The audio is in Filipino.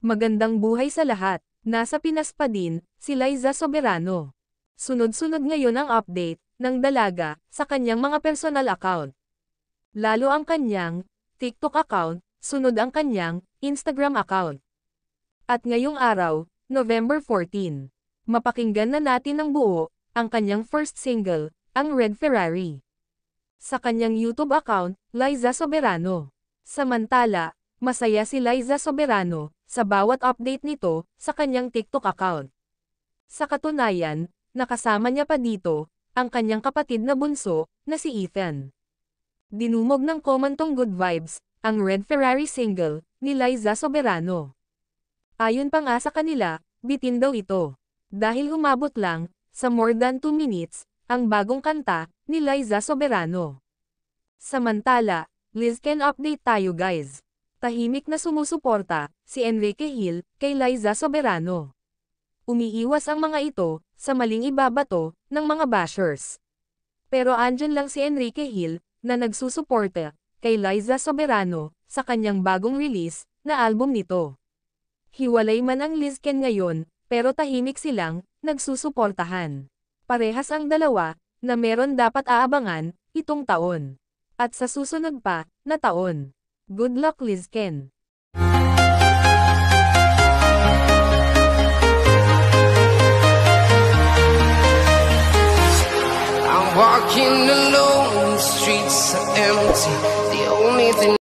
Magandang buhay sa lahat. Nasa Pinas pa din, si Liza Soberano. Sunod-sunod ngayon ang update ng dalaga sa kanyang mga personal account. Lalo ang kanyang TikTok account, sunod ang kanyang Instagram account. At ngayong araw, November 14, mapakinggan na natin ng buo ang kanyang first single, ang Red Ferrari. Sa kanyang YouTube account, Liza Soberano. Samantala, masaya si Liza Soberano sa bawat update nito sa kanyang TikTok account. Sa katunayan, nakasama niya pa dito ang kanyang kapatid na bunso na si Ethan. Dinumog ng komantong good vibes ang Red Ferrari single ni Liza Soberano. Ayon pa nga sa kanila, bitin daw ito. Dahil umabot lang sa more than 2 minutes ang bagong kanta ni Liza Soberano. Samantala, Lizken update tayo guys. Tahimik na sumusuporta si Enrique Hill kay Liza Soberano. Umiiwas ang mga ito sa maling ibabato ng mga bashers. Pero andyan lang si Enrique Hill na nagsusuporta kay Liza Soberano sa kanyang bagong release na album nito. Hiwalay man ang Lizken ngayon, pero tahimik silang nagsusuportahan. Parehas ang dalawa na meron dapat aabangan itong taon. At sa susunod pa na taon. Good luck Lizken!